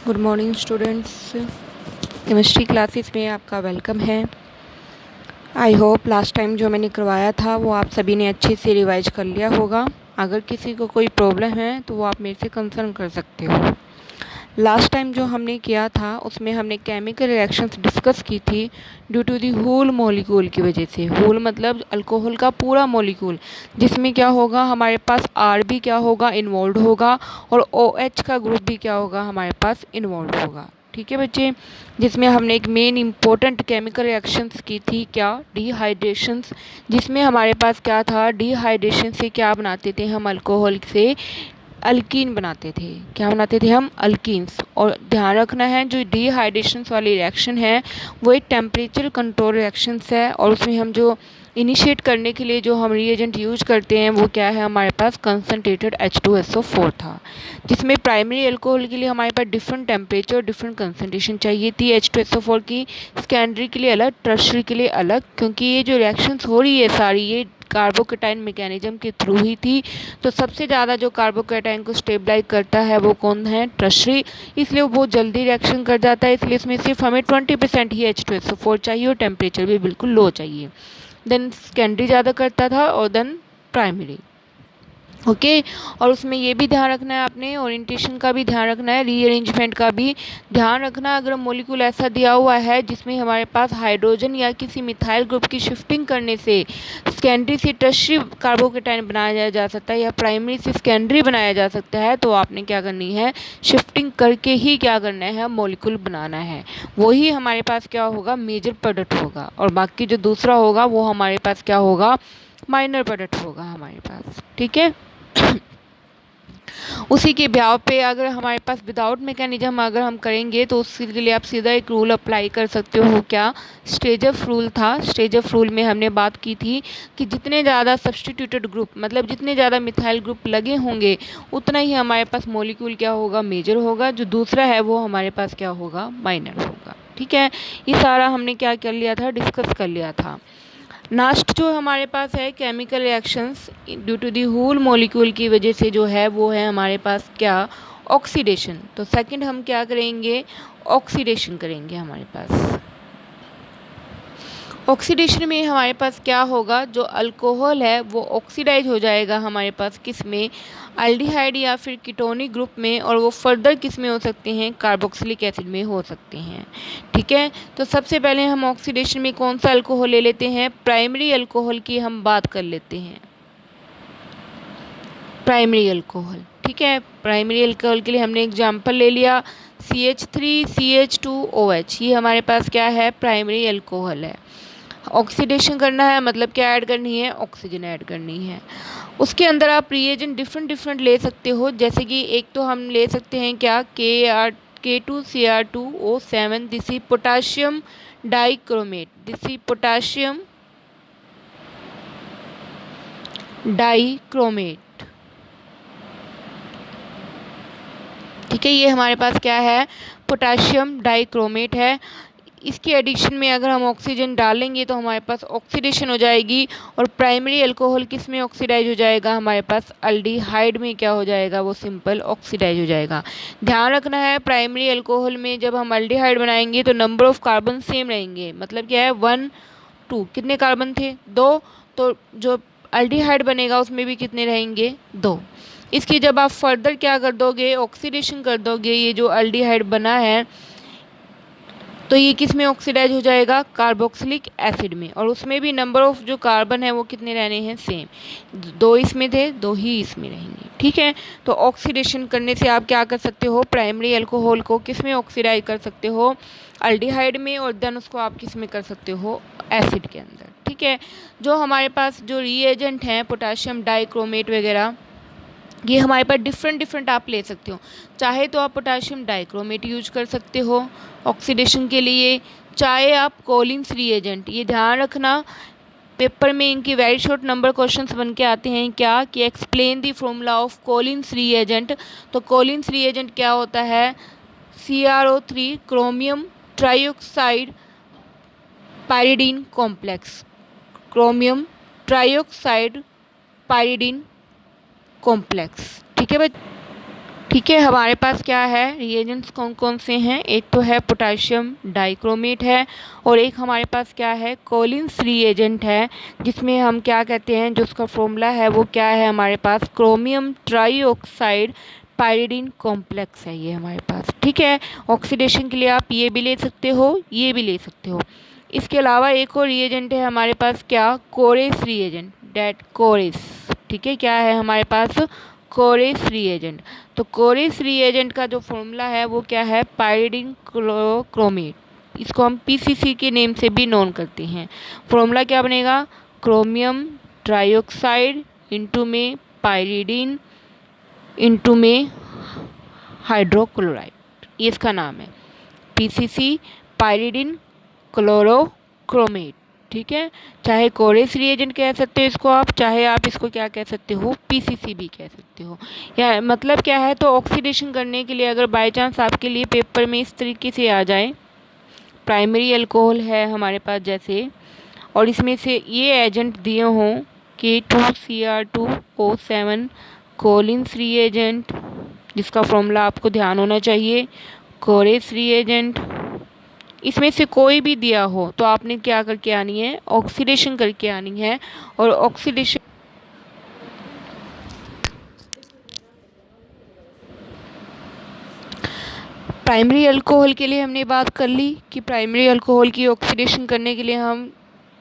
Good morning students. Chemistry classes में आपका welcome है। आई होप लास्ट टाइम जो मैंने करवाया था वो आप सभी ने अच्छे से रिवाइज कर लिया होगा। अगर किसी को कोई प्रॉब्लम है तो वो आप मेरे से कंसर्न कर सकते हो। लास्ट टाइम जो हमने किया था उसमें हमने केमिकल रिएक्शंस डिस्कस की थी due to the whole molecule की वजह से। होल मतलब अल्कोहल का पूरा मॉलिक्यूल, जिसमें क्या होगा हमारे पास आर भी क्या होगा इन्वॉल्व होगा और OH का ग्रुप भी क्या होगा हमारे पास इन्वॉल्व होगा। ठीक है बच्चे, जिसमें हमने एक मेन इंपॉर्टेंट केमिकल रिएक्शंस की थी क्या, डिहाइड्रेशंस, जिसमें हमारे पास क्या था डिहाइड्रेशन से क्या बनाते थे हम अल्कोहल से अल्कीन बनाते थे। क्या बनाते थे हम अल्कीन्स। और ध्यान रखना है जो डिहाइड्रेशन वाली रिएक्शन है वो एक टेम्परेचर कंट्रोल रिएक्शंस है और उसमें हम जो इनिशिएट करने के लिए जो हम रिएजेंट यूज करते हैं वो क्या है हमारे पास कंसनट्रेटेड H2SO4 था, जिसमें प्राइमरी अल्कोहल के लिए हमारे पास डिफरेंट टेम्परेचर डिफरेंट कंसनट्रेशन चाहिए थी H2SO4 की, सेकेंडरी के लिए अलग, टर्शरी के लिए अलग, क्योंकि ये जो रिएक्शंस हो रही है सारी ये कार्बोकेटाइन मैकेनिज्म के थ्रू ही थी। तो सबसे ज़्यादा जो कार्बोकेटाइन को स्टेबलाइज करता है वो कौन है, टर्शरी, इसलिए वो बहुत जल्दी रिएक्शन कर जाता है। इसलिए इसमें सिर्फ हमें 20% ही H2SO4 चाहिए और टेम्परेचर भी बिल्कुल लो चाहिए। देन सेकेंडरी ज़्यादा करता था और देन प्राइमरी। ओके और उसमें ये भी ध्यान रखना है आपने, ओरिएंटेशन का भी ध्यान रखना है, रीअरेंजमेंट का भी ध्यान रखना। अगर मॉलिक्यूल ऐसा दिया हुआ है जिसमें हमारे पास हाइड्रोजन या किसी मिथाइल ग्रुप की शिफ्टिंग करने से सेकेंडरी से टर्शरी कार्बोकेटाइन बनाया जा सकता है या प्राइमरी से सेकेंडरी बनाया जा सकता है, तो आपने क्या करनी है, शिफ्टिंग करके ही क्या करना है, मॉलिक्यूल बनाना है। वही हमारे पास क्या होगा, मेजर प्रोडक्ट होगा, और बाकी जो दूसरा होगा वो हमारे पास क्या होगा, माइनर प्रोडक्ट होगा हमारे पास। ठीक है उसी के ब्याव पे अगर हमारे पास विदाउट मैकेनिज्म अगर हम करेंगे तो उसके लिए आप सीधा एक रूल अप्लाई कर सकते हो, क्या, स्टेजफ रूल था। स्टेजफ रूल में हमने बात की थी कि जितने ज़्यादा सब्सटीट्यूटेड ग्रुप मतलब जितने ज़्यादा मिथाइल ग्रुप लगे होंगे उतना ही हमारे पास मॉलिक्यूल क्या होगा, मेजर होगा, जो दूसरा है वो हमारे पास क्या होगा, माइनर होगा। ठीक है, ये सारा हमने क्या कर लिया था, डिस्कस कर लिया था। लास्ट जो हमारे पास है chemical reactions due to the whole molecule की वजह से जो है वो है हमारे पास क्या, ऑक्सीडेशन। तो सेकंड हम क्या करेंगे, ऑक्सीडेशन करेंगे हमारे पास। ऑक्सीडेशन में हमारे पास क्या होगा, जो अल्कोहल है वो ऑक्सीडाइज हो जाएगा हमारे पास किस में, एल्डिहाइड या फिर कीटोनिक ग्रुप में, और वो फर्दर किस में हो सकते हैं, कार्बोक्सिलिक एसिड में हो सकते हैं। ठीक है, तो सबसे पहले हम ऑक्सीडेशन में कौन सा अल्कोहल ले लेते हैं, प्राइमरी अल्कोहल की हम बात कर लेते हैं। प्राइमरी अल्कोहल, ठीक है, प्राइमरी अल्कोहल के लिए हमने एग्जाम्पल ले लिया CH3CH2OH, ये हमारे पास क्या है, प्राइमरी अल्कोहल है। ऑक्सीडेशन करना है मतलब क्या ऐड करनी है, ऑक्सीजन ऐड करनी है। उसके अंदर आप रिएजेंट डिफरेंट डिफरेंट ले सकते हो, जैसे कि एक तो हम ले सकते हैं क्या, K2Cr2O7, this is potassium dichromate, this is potassium dichromate. ठीक है, ये हमारे पास क्या है, पोटाशियम डाइक्रोमेट है। इसके एडिशन में अगर हम ऑक्सीजन डालेंगे तो हमारे पास ऑक्सीडेशन हो जाएगी और प्राइमरी अल्कोहल किस में ऑक्सीडाइज हो जाएगा, हमारे पास अल्डिहाइड में क्या हो जाएगा, वो सिंपल ऑक्सीडाइज हो जाएगा। ध्यान रखना है प्राइमरी अल्कोहल में जब हम अल्डिहाइड बनाएंगे तो नंबर ऑफ कार्बन सेम रहेंगे, मतलब क्या है 1 2, कितने कार्बन थे 2, तो जो अल्डिहाइड बनेगा उसमें भी कितने रहेंगे 2। इसकी जब आप फर्दर क्या कर दोगे, ऑक्सीडेशन कर दोगे, ये जो अल्डिहाइड बना है तो ये किस में ऑक्सीडाइज हो जाएगा, कार्बोक्सिलिक एसिड में, और उसमें भी नंबर ऑफ जो कार्बन है वो कितने रहने हैं, सेम, 2 इसमें थे 2 ही इसमें रहेंगे। ठीक है, तो ऑक्सीडेशन करने से आप क्या कर सकते हो, प्राइमरी अल्कोहल को किस में ऑक्सीडाइज कर सकते हो, अल्डिहाइड में, और देन उसको आप किस में कर सकते हो, एसिड के अंदर। ठीक है, जो हमारे पास जो रिएजेंट हैं पोटाशियम डाइक्रोमेट वगैरह, ये हमारे पास डिफरेंट डिफरेंट आप ले सकते हो। चाहे तो आप पोटाशियम डाइक्रोमेट यूज कर सकते हो ऑक्सीडेशन के लिए, चाहे आप कोलिन्स रिएजेंट, ये ध्यान रखना पेपर में इनकी वेरी शॉर्ट नंबर क्वेश्चंस बन के आते हैं क्या, कि explain the formula of Collins reagent. तो कोलिन्स रिएजेंट क्या होता है, CrO3 chromium trioxide pyridine complex, chromium trioxide pyridine complex. ठीक है बच्चे, ठीक है, हमारे पास क्या है, रिएजेंट्स कौन कौन से हैं, एक तो है पोटेशियम डाइक्रोमेट है, और एक हमारे पास क्या है, कोलिन्स रिएजेंट है, जिसमें हम क्या कहते हैं, जो उसका फॉर्मूला है वो क्या है हमारे पास, क्रोमियम ट्राईऑक्साइड पाइरिडिन कॉम्प्लेक्स है ये हमारे पास। ठीक है, ऑक्सीडेशन के लिए आप ये भी ले सकते हो, ये भी ले सकते हो। इसके अलावा एक और रिएजेंट है हमारे पास, क्या, कोरेस रिएजेंट, डेट कोरेस। ठीक है, क्या है हमारे पास, कोरेस रिएजेंट। तो कोरेस रिएजेंट का जो फॉर्मूला है वो क्या है, पाइरिडिन क्रोमेट। इसको हम पीसीसी के नेम से भी नोन करते हैं। फॉर्मूला क्या बनेगा, क्रोमियम ट्राईऑक्साइड इंटू में पाइरिडिन इंटू में हाइड्रोक्लोराइड, ये इसका नाम है, पीसीसी पाइरिडिन क्लोरोक्रोमेट। ठीक है, चाहे कोरेस रिएजेंट कह सकते हो इसको आप, चाहे आप इसको क्या कह सकते हो, पीसीसी भी कह सकते हो। या मतलब क्या है, तो ऑक्सीडेशन करने के लिए अगर बाय चांस आपके लिए पेपर में इस तरीके से आ जाए, प्राइमरी अल्कोहल है हमारे पास जैसे, और इसमें से ये एजेंट दिए हों कि 2Cr2O7 कोलिन्स रिएजेंट, जिसका फॉर्मूला आपको ध्यान होना चाहिए, कोरेस रिएजेंट, इसमें से कोई भी दिया हो तो आपने क्या करके आनी है, ऑक्सीडेशन करके आनी है। और ऑक्सीडेशन प्राइमरी अल्कोहल के लिए हमने बात कर ली कि प्राइमरी अल्कोहल की ऑक्सीडेशन करने के लिए हम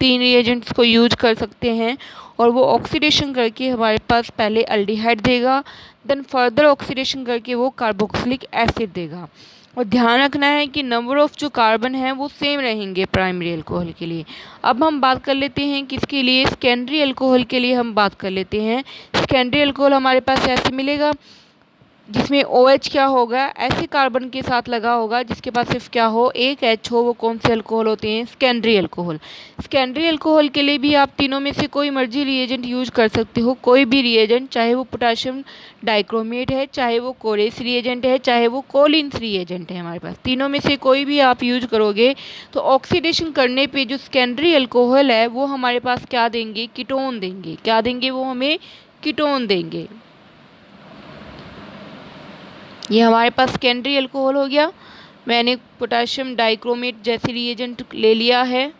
3 रिएजेंट्स को यूज कर सकते हैं, और वो ऑक्सीडेशन करके हमारे पास पहले अल्डिहाइड देगा, देन फर्दर ऑक्सीडेशन करके वो कार्बोक्सिलिक एसिड देगा। और ध्यान रखना है कि नंबर ऑफ जो कार्बन है वो सेम रहेंगे प्राइमरी अल्कोहल के लिए। अब हम बात कर लेते हैं किसके लिए, सेकेंडरी अल्कोहल के लिए हम बात कर लेते हैं। सेकेंडरी अल्कोहल हमारे पास ऐसे मिलेगा जिसमें OH क्या होगा, ऐसे कार्बन के साथ लगा होगा जिसके पास सिर्फ क्या हो, एक H हो। वो कौन से अल्कोहल होते हैं, सेकेंडरी अल्कोहल। सेकेंडरी अल्कोहल के लिए भी आप तीनों में से कोई मर्जी रिएजेंट यूज कर सकते हो, कोई भी रिएजेंट, चाहे वो पोटेशियम डाइक्रोमेट है, चाहे वो कोरेस रिएजेंट है, चाहे वो कोलिन्स रिएजेंट है, हमारे पास तीनों में से कोई भी आप यूज करोगे तो ऑक्सीडेशन करने पे जो सेकेंडरी अल्कोहल है वो हमारे पास क्या देंगे, कीटोन देंगे। क्या देंगे, वो हमें कीटोन देंगे। ये हमारे पास सेकेंडरी अल्कोहल हो गया। मैंने पोटेशियम डाइक्रोमेट जैसे रिएजेंट ले लिया है।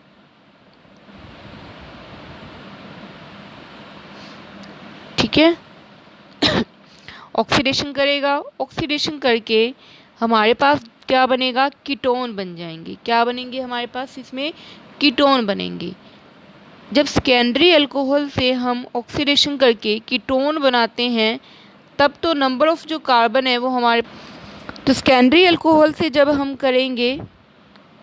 ठीक है, ऑक्सीडेशन करेगा, ऑक्सीडेशन करके हमारे पास क्या बनेगा, कीटोन बन जाएंगे। क्या बनेंगे हमारे पास, इसमें कीटोन बनेंगे। जब सेकेंडरी अल्कोहल से हम ऑक्सीडेशन करके कीटोन बनाते हैं तब तो नंबर ऑफ जो कार्बन है वो हमारे, तो सेकेंडरी अल्कोहल से जब हम करेंगे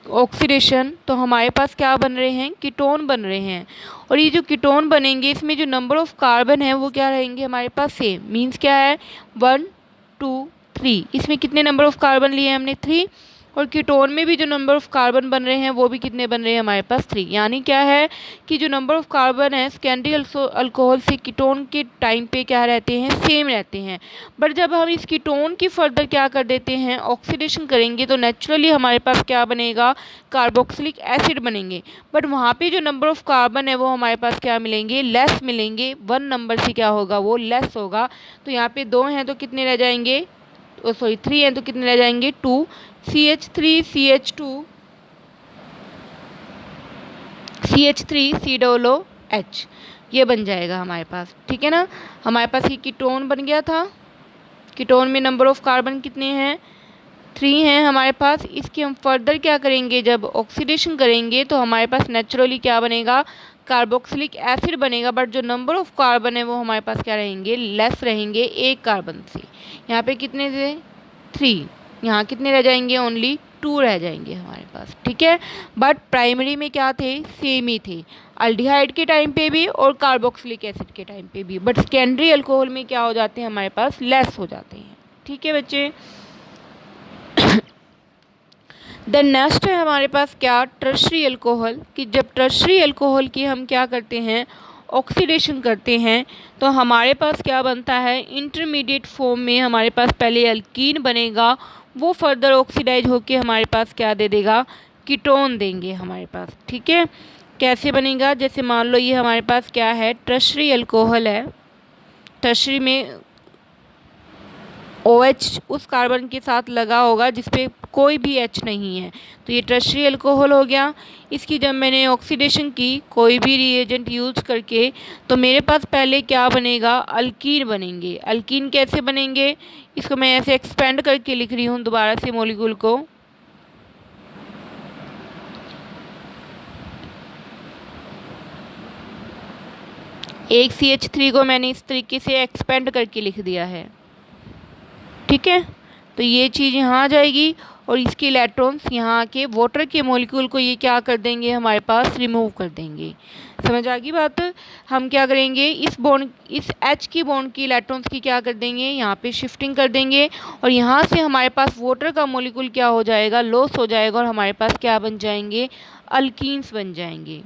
ऑक्सीडेशन तो हमारे पास क्या बन रहे हैं, कीटोन बन रहे हैं। और ये जो कीटोन बनेंगे इसमें जो नंबर ऑफ कार्बन है वो क्या रहेंगे हमारे पास, सेम। मीन्स क्या है, 1 2 3। इसमें कितने नंबर ऑफ कार्बन लिए हैं हमने, 3। और कीटोन में भी जो नंबर ऑफ कार्बन बन रहे हैं वो भी कितने बन रहे हैं हमारे पास, 3। यानी क्या है कि जो नंबर ऑफ कार्बन है सेकेंडरी अल्कोहल से कीटोन के टाइम पे क्या रहते हैं, सेम रहते हैं। बट जब हम इस कीटोन की फर्दर क्या कर देते हैं, ऑक्सीडेशन करेंगे तो नेचुरली हमारे पास क्या बनेगा, कार्बोक्सिलिक एसिड बनेंगे। बट वहाँ पे जो नंबर ऑफ कार्बन है वो हमारे पास क्या मिलेंगे, लेस मिलेंगे। 1 नंबर से क्या होगा, वो लेस होगा। तो यहाँ पे 2 हैं तो कितने रह जाएंगे, सॉरी 3 हैं तो कितने रह जाएंगे, 2। CH3CH2 CH3COOH ये बन जाएगा हमारे पास। ठीक है ना, हमारे पास ये कीटोन बन गया था। कीटोन में नंबर ऑफ कार्बन कितने हैं, 3 हैं हमारे पास। इसकी हम फर्दर क्या करेंगे, जब ऑक्सीडेशन करेंगे तो हमारे पास नेचुरली क्या बनेगा, कार्बोक्सिलिक एसिड बनेगा। बट जो नंबर ऑफ कार्बन है वो हमारे पास क्या रहेंगे, लेस रहेंगे एक कार्बन से। यहाँ पे कितने थे, 3। यहाँ कितने रह जाएंगे, ओनली 2 रह जाएंगे हमारे पास। ठीक है, बट प्राइमरी में क्या थे, सेम ही थे, अल्डिहाइड के टाइम पे भी और कार्बोक्सिलिक एसिड के टाइम पे भी। बट सेकेंडरी अल्कोहल में क्या हो जाते हैं, हमारे पास लेस हो जाते हैं। ठीक है बच्चे। देन नेक्स्ट है हमारे पास क्या, टर्शरी अल्कोहल। कि जब टर्शरी अल्कोहल की हम क्या करते हैं, ऑक्सीडेशन करते हैं तो हमारे पास क्या बनता है, इंटरमीडिएट फॉर्म में हमारे पास पहले अल्कीन बनेगा, वो फर्दर ऑक्सीडाइज होके हमारे पास क्या दे देगा, कीटोन देंगे हमारे पास। ठीक है, कैसे बनेगा, जैसे मान लो ये हमारे पास क्या है, टर्शरी अल्कोहल है। टर्शरी में OH उस कार्बन के साथ लगा होगा जिस पे कोई भी H नहीं है, तो ये टर्शरी अल्कोहल हो गया। इसकी जब मैंने ऑक्सीडेशन की कोई भी रिएजेंट यूज़ करके, तो मेरे पास पहले क्या बनेगा, अल्कीन बनेंगे। अल्कीन कैसे बनेंगे, इसको मैं ऐसे एक्सपेंड करके लिख रही हूँ दोबारा से मॉलिक्यूल को। एक CH3 को मैंने इस तरीके से एक्सपेंड करके लिख दिया है, ठीक है। तो ये चीज़ यहाँ आ जाएगी और इसके इलेक्ट्रॉन्स यहाँ के वाटर के मॉलिक्यूल को ये क्या कर देंगे, हमारे पास रिमूव कर देंगे। समझ आ गई बात। हम क्या करेंगे, इस बॉन्ड, इस H की बॉन्ड की इलेक्ट्रॉन्स की क्या कर देंगे, यहाँ पे शिफ्टिंग कर देंगे और यहाँ से हमारे पास वाटर का मॉलिक्यूल क्या हो जाएगा, लॉस हो जाएगा और हमारे पास क्या बन जाएंगे, अल्कीन्स बन जाएंगे।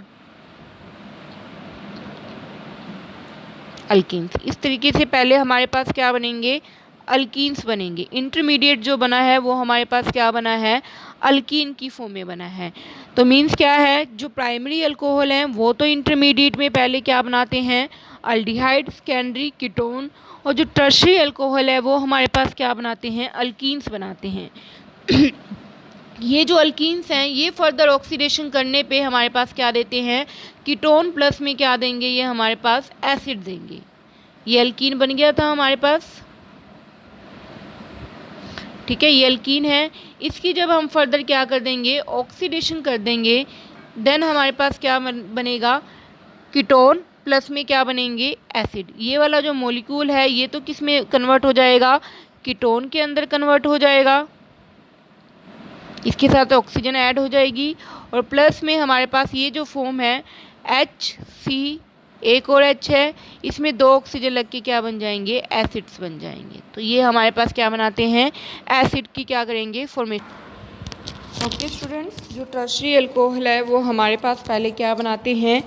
अल्कीन्स इस तरीके से पहले हमारे पास क्या बनेंगे, अल्कीन्स बनेंगे। इंटरमीडिएट जो बना है वो हमारे पास क्या बना है, अल्कीन की फॉर्म में बना है। तो मीन्स क्या है, जो प्राइमरी अल्कोहल हैं वो तो इंटरमीडिएट में पहले क्या बनाते हैं, अल्डिहाइड, सेकेंडरी, कीटोन, और जो टर्शरी अल्कोहल है वो हमारे पास क्या बनाते हैं, अल्कीन्स बनाते हैं। ये जो अल्कीन्स हैं ये फर्दर ऑक्सीडेशन करने पे हमारे पास क्या देते हैं, कीटोन प्लस में क्या देंगे, ये हमारे पास एसिड देंगे। ये अल्कीन बन गया था हमारे पास, ठीक है, ये अल्कीन है। इसकी जब हम फर्दर क्या कर देंगे, ऑक्सीडेशन कर देंगे, देन हमारे पास क्या बनेगा, कीटोन प्लस में क्या बनेंगे, एसिड। ये वाला जो मॉलिक्यूल है ये तो किस में कन्वर्ट हो जाएगा, कीटोन के अंदर कन्वर्ट हो जाएगा, इसके साथ ऑक्सीजन ऐड हो जाएगी और प्लस में हमारे पास ये जो फॉर्म है HC, एक और H है, इसमें 2 ऑक्सीजन लग के क्या बन जाएंगे, एसिड्स बन जाएंगे। तो ये हमारे पास क्या बनाते हैं, एसिड की क्या करेंगे, फॉर्मेशन। ओके स्टूडेंट्स, जो टर्शरी अल्कोहल है वो हमारे पास पहले क्या बनाते हैं,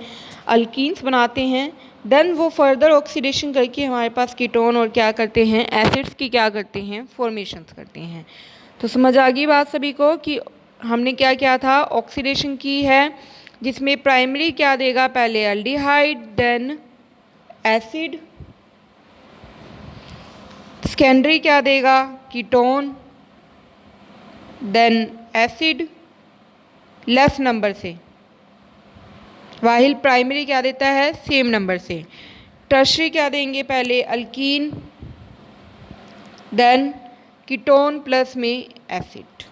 अल्कीन्स बनाते हैं, देन वो फर्दर ऑक्सीडेशन करके हमारे पास कीटोन और क्या करते हैं, एसिड्स की क्या करते हैं, फॉर्मेशंस करते हैं। तो समझ आ गई बात सभी को कि हमने क्या किया था, ऑक्सीडेशन की है जिसमें प्राइमरी क्या देगा, पहले अल्डिहाइड देन एसिड, सेकेंडरी क्या देगा, ketone then acid less number से, वाहिल प्राइमरी क्या देता है, सेम नंबर से। टर्शरी क्या देंगे, पहले अल्कीन देन कीटोन प्लस में एसिड।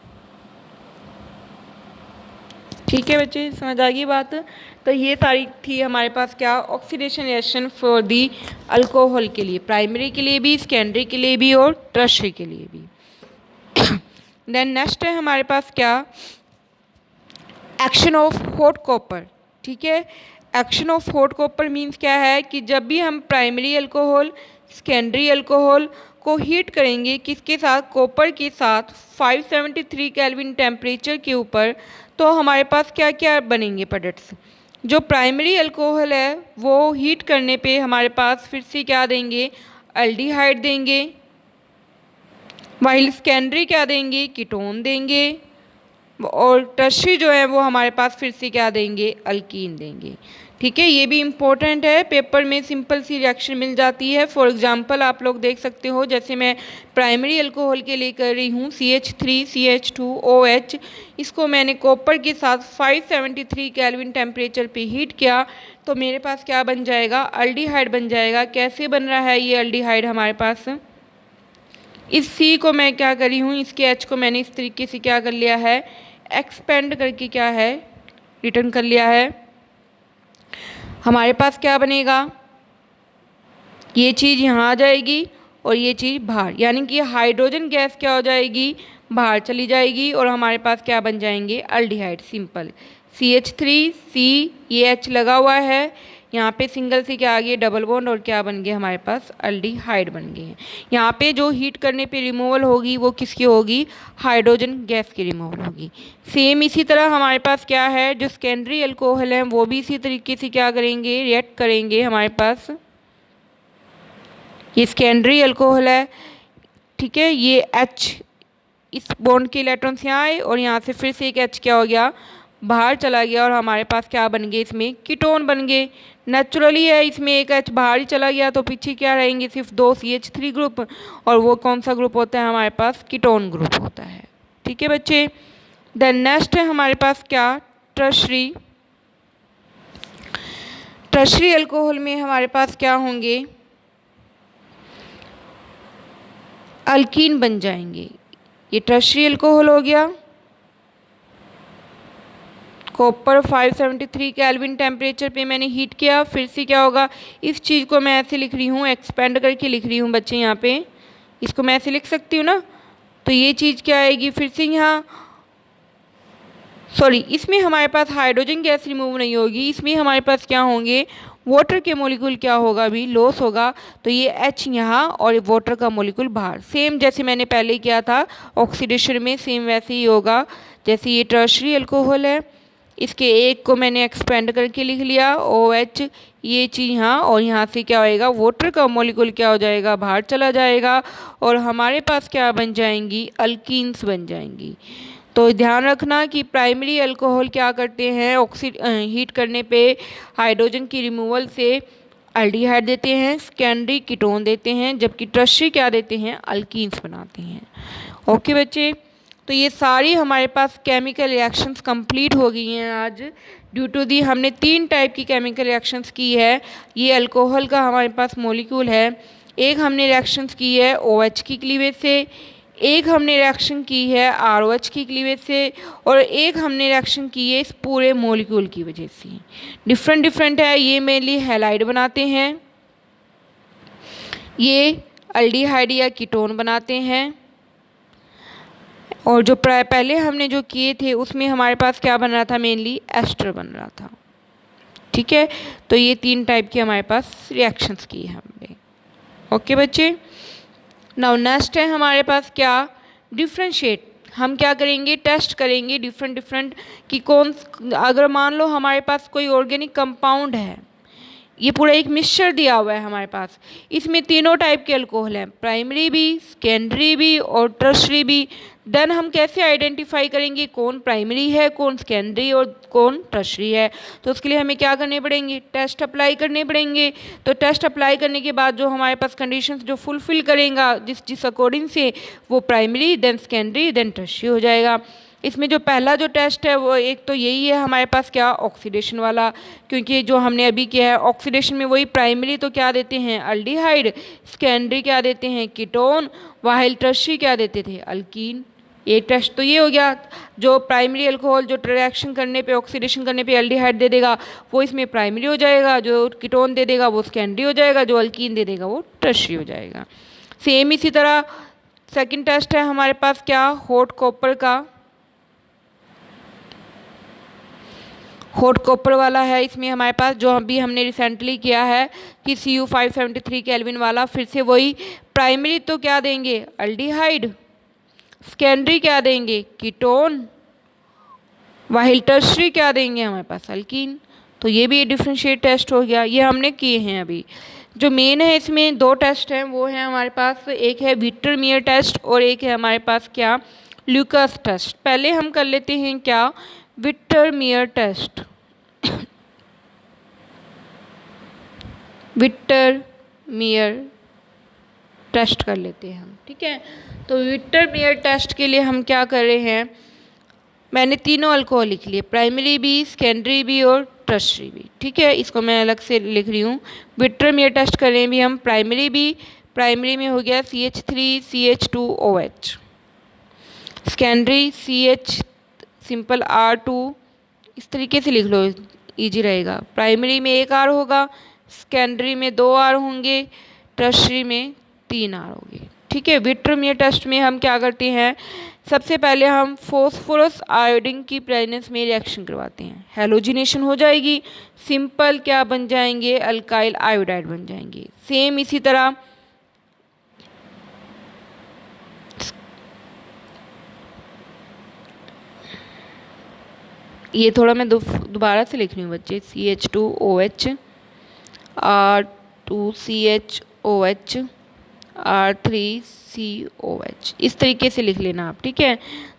ठीक है बच्चे, समझ आ गई बात। तो ये सारी थी हमारे पास क्या, oxidation reaction for the alcohol के लिए, प्राइमरी के लिए भी, सेकेंडरी के लिए भी और टर्शरी के लिए भी। देन नेक्स्ट है हमारे पास क्या, एक्शन ऑफ हॉट कॉपर। ठीक है, action of hot copper means क्या है कि जब भी हम प्राइमरी अल्कोहल, सेकेंडरी अल्कोहल को हीट करेंगे किसके साथ, कॉपर के साथ 573 केल्विन टेम्परेचर के ऊपर, तो हमारे पास क्या क्या बनेंगे प्रोडक्ट्स। जो प्राइमरी अल्कोहल है वो हीट करने पे हमारे पास फिर से क्या देंगे, अल्डिहाइड देंगे, वाइल सेकेंडरी क्या देंगे, कीटोन देंगे, और टर्शरी जो है वो हमारे पास फिर से क्या देंगे, अल्कीन देंगे। ठीक है, ये भी इम्पोर्टेंट है, पेपर में सिंपल सी रिएक्शन मिल जाती है। फॉर एग्जांपल आप लोग देख सकते हो, जैसे मैं प्राइमरी अल्कोहल के लिए कर रही हूँ CH3 CH2 OH, इसको मैंने कॉपर के साथ 573 केल्विन टेम्परेचर पे हीट किया, तो मेरे पास क्या बन जाएगा, अल्डिहाइड बन जाएगा। कैसे बन रहा है ये अल्डिहाइड हमारे पास, इस C को मैं क्या करी हूँ, इसके H को मैंने इस तरीके से क्या कर लिया है, एक्सपेंड करके क्या है, रिटर्न कर लिया है। हमारे पास क्या बनेगा, ये चीज़ यहाँ आ जाएगी और ये चीज़ बाहर, यानी कि हाइड्रोजन गैस क्या हो जाएगी, बाहर चली जाएगी और हमारे पास क्या बन जाएंगे, अल्डिहाइड। सिंपल CH3 C, ये H लगा हुआ है, यहाँ पे सिंगल से क्या आ गया, डबल बॉन्ड, और क्या बन गए हमारे पास, अल्डिहाइड बन गए हैं। यहाँ पे जो हीट करने पे रिमूवल होगी वो किसकी होगी, हाइड्रोजन गैस की रिमूवल होगी। सेम इसी तरह हमारे पास क्या है, जो सेकेंडरी अल्कोहल है वो भी इसी तरीके से क्या करेंगे, रिएक्ट करेंगे। हमारे पास ये सेकेंडरी अल्कोहल है, ठीक है, ये H, इस बॉन्ड के इलेक्ट्रॉन्स यहाँ आए और यहाँ से फिर से एक H क्या हो गया, बाहर चला गया और हमारे पास क्या बन गए, इसमें कीटोन बन गए। नेचुरली है, इसमें एक H बाहर ही चला गया तो पीछे क्या रहेंगे, सिर्फ 2 CH3 ग्रुप, और वो कौन सा ग्रुप होता है हमारे पास, कीटोन ग्रुप होता है। ठीक है बच्चे। देन नेक्स्ट है हमारे पास क्या, टर्शरी। टर्शरी अल्कोहल में हमारे पास क्या होंगे, अल्कीन बन जाएंगे। ये टर्शरी अल्कोहल हो गया। कॉपर 573 केल्विन टेम्परेचर पे मैंने हीट किया, फिर से क्या होगा, इस चीज़ को मैं ऐसे लिख रही हूँ, एक्सपेंड करके लिख रही हूँ बच्चे, यहाँ पे इसको मैं ऐसे लिख सकती हूँ ना। तो ये चीज़ क्या आएगी, फिर से यहाँ सॉरी, इसमें हमारे पास हाइड्रोजन गैस रिमूव नहीं होगी, इसमें हमारे पास क्या होंगे, वाटर के मॉलिक्यूल क्या होगा, अभी लॉस होगा। तो ये H यहाँ और वाटर का मॉलिक्यूल बाहर, सेम जैसे मैंने पहले किया था ऑक्सीडेशन में, सेम वैसे ही होगा। जैसे ये टर्शरी अल्कोहल है, इसके एक को मैंने एक्सपेंड करके लिख लिया OH, ये चीज़ यहाँ, और यहाँ से क्या होएगा, वाटर का मॉलिक्यूल क्या हो जाएगा, बाहर चला जाएगा, और हमारे पास क्या बन जाएंगी, अल्कीन्स बन जाएंगी। तो ध्यान रखना कि प्राइमरी अल्कोहल क्या करते हैं, हीट करने पे हाइड्रोजन की रिमूवल से एल्डिहाइड देते हैं, सेकेंडरी कीटोन देते हैं, जबकि टर्शरी क्या देते हैं, अल्कीन्स बनाते हैं। ओके बच्चे, तो ये सारी हमारे पास केमिकल रिएक्शंस कंप्लीट हो गई हैं आज। ड्यू टू दी हमने 3 टाइप की केमिकल रिएक्शंस की है। ये अल्कोहल का हमारे पास मॉलिक्यूल है, एक हमने रिएक्शंस की है OH की क्लीवेज से, एक हमने रिएक्शन की है ROH की क्लीवेज से, और एक हमने रिएक्शन की है इस पूरे मॉलिक्यूल की वजह से। डिफरेंट डिफरेंट है, ये मेनली हैलाइड बनाते हैं, ये अल्डिहाइड या कीटोन बनाते हैं, और जो पहले हमने जो किए थे उसमें हमारे पास क्या बन रहा था, मेनली एस्टर बन रहा था। ठीक है, तो ये 3 टाइप की हमारे पास रिएक्शंस की है हमने। ओके बच्चे, नाउ नेक्स्ट है हमारे पास क्या, डिफ्रेंशिएट। हम क्या करेंगे, टेस्ट करेंगे डिफरेंट डिफरेंट कि कौन, अगर मान लो हमारे पास कोई ऑर्गेनिक कंपाउंड है, ये पूरा एक मिक्सचर दिया हुआ है हमारे पास, इसमें तीनों टाइप के अल्कोहल हैं, प्राइमरी भी, सेकेंडरी भी और टर्शरी भी। देन हम कैसे आइडेंटिफाई करेंगे कौन प्राइमरी है, कौन सेकेंडरी और कौन टर्शरी है, तो उसके लिए हमें क्या करने पड़ेंगे, टेस्ट अप्लाई करने पड़ेंगे। तो टेस्ट अप्लाई करने के बाद जो हमारे पास कंडीशंस जो फुलफिल करेगा, जिस अकॉर्डिंग से वो primary, then secondary, then tertiary हो जाएगा। इसमें जो पहला जो टेस्ट है वो एक तो यही है हमारे पास क्या, ऑक्सीडेशन वाला, क्योंकि जो हमने अभी किया है ऑक्सीडेशन में वही प्राइमरी तो क्या देते हैं, अल्डिहाइड, सेकेंडरी क्या देते हैं, कीटोन, वाइल टर्शरी क्या देते थे, अल्कीन। एक टेस्ट तो ये हो गया, जो प्राइमरी अल्कोहल जो रिएक्शन करने पे, ऑक्सीडेशन करने पे एल्डिहाइड दे देगा वो इसमें प्राइमरी हो जाएगा, जो कीटोन दे देगा वो सेकेंडरी हो जाएगा, जो अल्कीन दे देगा वो टर्शरी हो जाएगा। सेम इसी तरह सेकंड टेस्ट है हमारे पास क्या, हॉट कॉपर का, हॉट कॉपर वाला है। इसमें हमारे पास जो अभी हमने रिसेंटली किया है कि Cu 573 केल्विन वाला, फिर से वही प्राइमरी तो क्या देंगे, अल्डिहाइड, सेकेंडरी क्या देंगे, कीटोन, वाइल टर्शरी क्या देंगे हमारे पास, अल्कीन। तो ये भी डिफरेंशिएट टेस्ट हो गया, ये हमने किए हैं अभी। जो मेन है इसमें 2 टेस्ट हैं, वो है हमारे पास, एक है विट्टर-मीयर टेस्ट और एक है हमारे पास क्या, ल्यूकास टेस्ट। पहले हम कर लेते हैं क्या, विट्टर-मीयर टेस्ट। विट्टर-मीयर टेस्ट कर लेते हैं हम, ठीक है। तो विट्टर-मीयर टेस्ट के लिए हम क्या कर रहे हैं, मैंने तीनों अल्कोहल लिख लिए, प्राइमरी भी, सेकेंडरी भी और टर्शरी भी, ठीक है। इसको मैं अलग से लिख रही हूँ। विट्टर-मीयर टेस्ट कर रहे हैं भी हम, प्राइमरी भी, प्राइमरी में हो गया CH3 CH2OH, secondary CH simple R2, इस तरीके से लिख लो, इजी रहेगा। प्राइमरी में 1 R होगा, सेकेंडरी में 2 R होंगे, टर्शरी में 3 R होंगे, ठीक है। विट्टर-मीयर टेस्ट में हम क्या करते हैं, सबसे पहले हम फॉस्फोरस आयोडीन की प्रेजेंस में रिएक्शन करवाते हैं, हैलोजिनेशन हो जाएगी, सिंपल क्या बन जाएंगे, अल्काइल आयोडाइड बन जाएंगे। सेम इसी तरह ये थोड़ा मैं दोबारा से लिख रही हूँ बच्चे, CH2OH, R2CHOH, R3COH, इस तरीके से लिख लेना आप, ठीक है।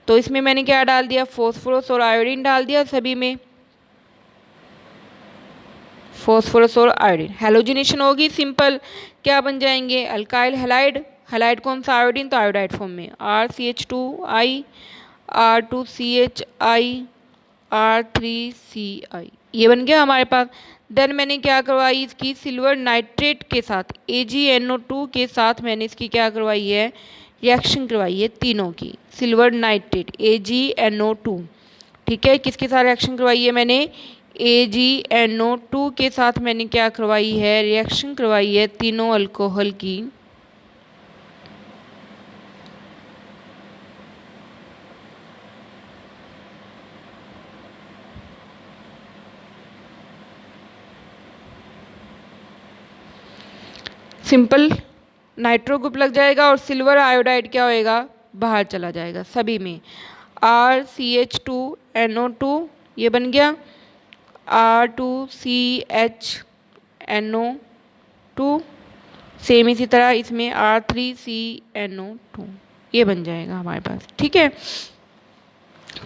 तो इसमें मैंने क्या डाल दिया, फॉस्फोरस और आयोडीन डाल दिया सभी में, फॉस्फोरस और आयोडीन। हेलोजिनेशन होगी सिंपल, क्या बन जाएंगे, अल्काइल हैलाइड, हैलाइड कौन सा, आयोडीन, तो आयोडाइड फॉर्म में RCH2I, R2CHI, R3CI, ये बन गया हमारे पास। देन मैंने क्या करवाई, इसकी सिल्वर नाइट्रेट के साथ AgNO2 के साथ मैंने इसकी क्या करवाई है, रिएक्शन करवाई है तीनों की, सिल्वर नाइट्रेट AgNO2, ठीक है। किसके साथ रिएक्शन करवाई है मैंने, AgNO2 के साथ मैंने क्या करवाई है, रिएक्शन करवाई है तीनों अल्कोहल की। सिंपल नाइट्रो ग्रुप लग जाएगा और सिल्वर आयोडाइड क्या होएगा, बाहर चला जाएगा सभी में। RCH2NO2 ये बन गया, R2CHNO2, सेम इसी तरह इसमें R3CNO2 ये बन जाएगा हमारे पास, ठीक है।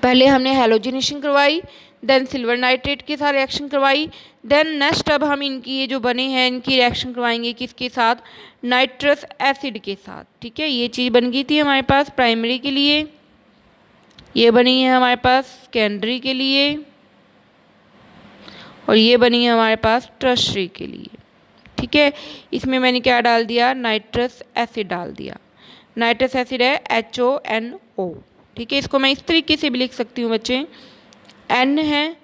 पहले हमने हेलोजिनेशन करवाई, देन सिल्वर नाइट्रेट के साथ रिएक्शन करवाई, देन नेक्स्ट अब हम इनकी ये जो बने हैं इनकी रिएक्शन करवाएंगे किसके साथ, नाइट्रस एसिड के साथ, ठीक है। ये चीज़ बन गई थी हमारे पास प्राइमरी के लिए, ये बनी है हमारे पास सेकेंडरी के लिए, और ये बनी है हमारे पास टर्शरी के लिए, ठीक है। इसमें मैंने क्या डाल दिया, नाइट्रस एसिड डाल दिया, नाइट्रस एसिड है HONO, ठीक है। इसको मैं इस तरीके से भी लिख सकती हूँ बच्चे, N है,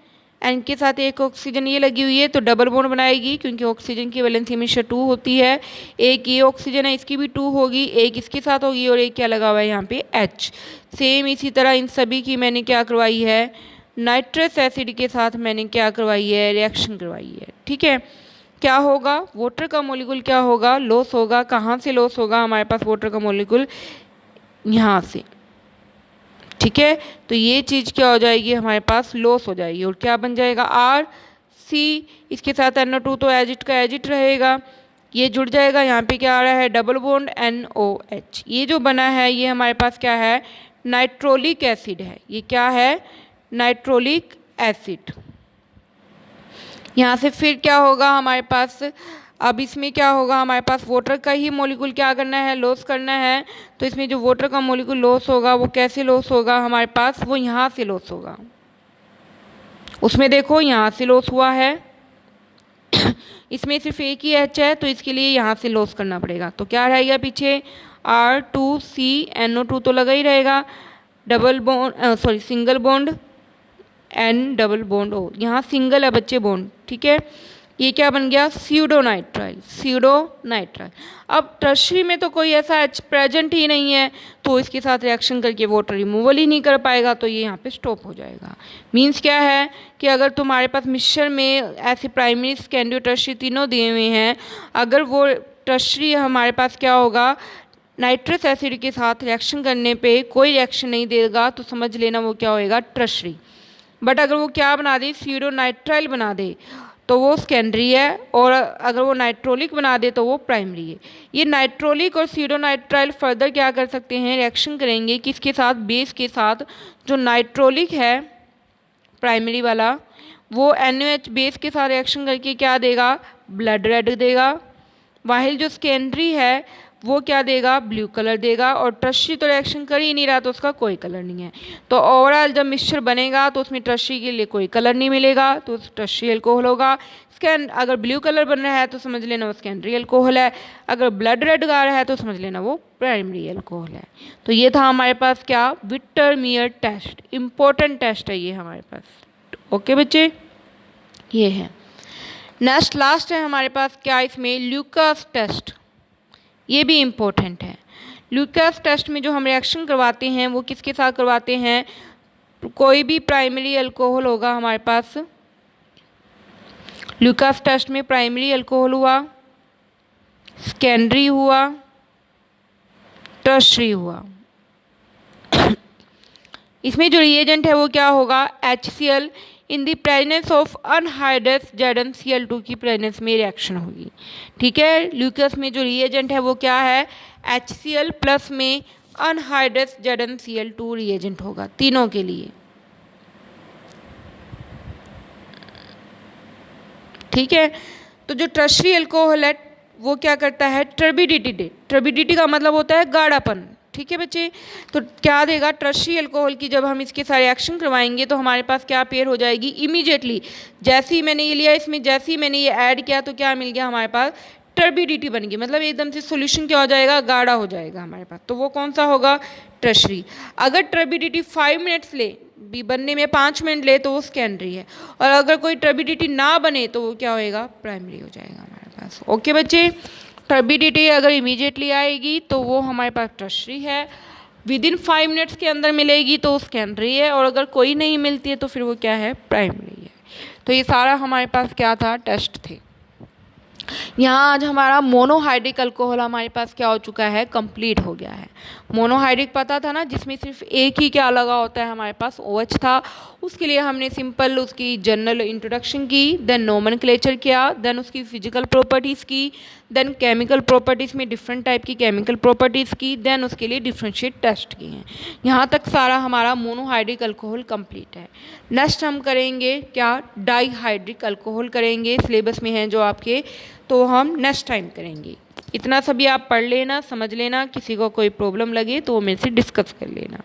N के साथ एक ऑक्सीजन ये लगी हुई है तो डबल बॉन्ड बनाएगी, क्योंकि ऑक्सीजन की वैलेंसी हमेशा 2 होती है। एक ये ऑक्सीजन है इसकी भी 2 होगी, एक इसके साथ होगी, और एक क्या लगा हुआ है यहाँ पे H। सेम इसी तरह इन सभी की मैंने क्या करवाई है, नाइट्रस एसिड के साथ मैंने क्या करवाई है, रिएक्शन करवाई है, ठीक है। क्या होगा, वाटर का मॉलिक्यूल क्या होगा, लॉस होगा। कहाँ से लॉस होगा हमारे पास वाटर का मॉलिक्यूल, यहाँ से, ठीक है। तो ये चीज़ क्या हो जाएगी हमारे पास, लॉस हो जाएगी, और क्या बन जाएगा, RC, इसके साथ NO2 तो एजिट का एजिट रहेगा, ये जुड़ जाएगा। यहाँ पे क्या आ रहा है, डबल बॉन्ड NOH, ये जो बना है ये हमारे पास क्या है, नाइट्रोलिक एसिड है। ये क्या है, नाइट्रोलिक एसिड। यहाँ से फिर क्या होगा हमारे पास, अब इसमें क्या होगा हमारे पास, वाटर का ही मॉलिक्यूल क्या करना है, लॉस करना है। तो इसमें जो वाटर का मॉलिक्यूल लॉस होगा वो कैसे लॉस होगा हमारे पास, वो यहाँ से लॉस होगा। उसमें देखो यहाँ से लॉस हुआ है इसमें सिर्फ एक ही H है तो इसके लिए यहाँ से लॉस करना पड़ेगा। तो क्या रहेगा पीछे, R2CNO2 तो लगा ही रहेगा, double bond sorry single bond N double bond O, यहाँ सिंगल है बच्चे बॉन्ड, ठीक है। ये क्या बन गया, स्यूडोनाइट्राइल, स्यूडोनाइट्राइल। अब टर्शरी में तो कोई ऐसा H प्रेजेंट ही नहीं है तो इसके साथ रिएक्शन करके वाटर रिमूवल ही नहीं कर पाएगा, तो ये यहाँ पे स्टॉप हो जाएगा। मींस क्या है कि अगर तुम्हारे पास मिक्सचर में ऐसे प्राइमरी सेकेंडरी टर्शरी तीनों दिए हुए हैं, अगर वो टर्शरी हमारे पास क्या होगा, नाइट्रस एसिड के साथ रिएक्शन करने पे कोई रिएक्शन नहीं देगा तो समझ लेना वो क्या होएगा, टर्शरी। बट अगर वो क्या बना दे, स्यूडोनाइट्राइल बना दे तो वो सेकेंडरी है, और अगर वो नाइट्रोलिक बना दे तो वो प्राइमरी है। ये नाइट्रोलिक और स्यूडोनाइट्राइल फर्दर क्या कर सकते हैं, रिएक्शन करेंगे किसके साथ, बेस के साथ। जो नाइट्रोलिक है प्राइमरी वाला वो NaOH बेस के साथ रिएक्शन करके क्या देगा, ब्लड रेड देगा, वाहिल जो सेकेंडरी है वो क्या देगा, ब्लू कलर देगा। और टर्शरी तो रिएक्शन कर ही नहीं रहा तो उसका कोई कलर नहीं है। तो ओवरऑल जब मिक्सचर बनेगा तो उसमें टर्शरी के लिए कोई कलर नहीं मिलेगा तो टर्शरी अल्कोहल होगा। अगर ब्लू कलर बन रहा है तो समझ लेना वो सेकेंडरी अल्कोहल है, अगर ब्लड रेड आ रहा है तो समझ लेना वो प्राइमरी अल्कोहल है। तो ये था हमारे पास क्या, विट्टर-मीयर टेस्ट, इम्पोर्टेंट टेस्ट है ये हमारे पास। ओके बच्चे, ये है। नेक्स्ट लास्ट है हमारे पास क्या, इसमें ल्यूकास टेस्ट, ये भी इम्पोर्टेंट है। ल्यूकास टेस्ट में जो हम रिएक्शन करवाते हैं वो किसके साथ करवाते हैं, कोई भी प्राइमरी अल्कोहल होगा हमारे पास। ल्यूकास टेस्ट में प्राइमरी अल्कोहल हुआ, सेकेंडरी हुआ, टर्शरी हुआ। इसमें जो रिएजेंट है वो क्या होगा, HCl in the presence of anhydrous ZnCl2 की प्रेजेंस में रिएक्शन होगी, ठीक है। ल्यूकास में जो रिएजेंट है वो क्या है, HCl प्लस में अनहाइड्रस ZnCl2 रिएजेंट होगा तीनों के लिए। ठीक है, तो जो टर्शरी अल्कोहल है वो क्या करता है, टर्बिडिटी दे। टर्बिडिटी का मतलब होता है गाढ़ापन। ठीक है बच्चे, तो क्या देगा टर्शरी अल्कोहल की, जब हम इसके सारे एक्शन करवाएंगे तो हमारे पास क्या पेयर हो जाएगी इमीडिएटली। जैसे ही मैंने ये लिया, इसमें जैसे ही मैंने ये ऐड किया तो क्या मिल गया हमारे पास, टर्बिडिटी बन गई। मतलब एकदम से सॉल्यूशन क्या हो जाएगा, गाढ़ा हो जाएगा हमारे पास। तो वो कौन सा होगा, टर्शरी। अगर टर्बिडिटी 5 मिनट्स ले, भी बनने में 5 मिनट ले, तो वो सेकेंडरी है। और अगर कोई टर्बिडिटी ना बने तो वो क्या होएगा, प्राइमरी हो जाएगा हमारे पास। ओके बच्चे, टर्बिडिटी अगर इमीडिएटली आएगी तो वो हमारे पास टर्शरी है, विद इन 5 मिनट्स के अंदर मिलेगी तो वो सेकेंडरी है, और अगर कोई नहीं मिलती है तो फिर वो क्या है, प्राइमरी है। तो ये सारा हमारे पास क्या था, टेस्ट थे। यहाँ आज हमारा मोनोहाइड्रिक अल्कोहल हमारे पास क्या हो चुका है, कंप्लीट हो गया है। मोनोहाइड्रिक पता था ना, जिसमें सिर्फ एक ही क्या लगा होता है हमारे पास, OH था। उसके लिए हमने सिंपल उसकी जनरल इंट्रोडक्शन की, देन नोमेनक्लेचर किया, देन उसकी फिजिकल प्रॉपर्टीज़ की, देन केमिकल प्रॉपर्टीज़ में डिफरेंट टाइप की केमिकल प्रॉपर्टीज़ की, देन उसके लिए डिफ्रेंशिएट टेस्ट किए हैं। यहाँ तक सारा हमारा मोनोहाइड्रिक अल्कोहल कंप्लीट है। नेक्स्ट हम करेंगे क्या, डाईहाइड्रिक अल्कोहल करेंगे, सिलेबस में है जो आपके, तो हम नेक्स्ट टाइम करेंगे। इतना सभी आप पढ़ लेना, समझ लेना, किसी को कोई प्रॉब्लम लगे तो वो मेरे से डिस्कस कर लेना।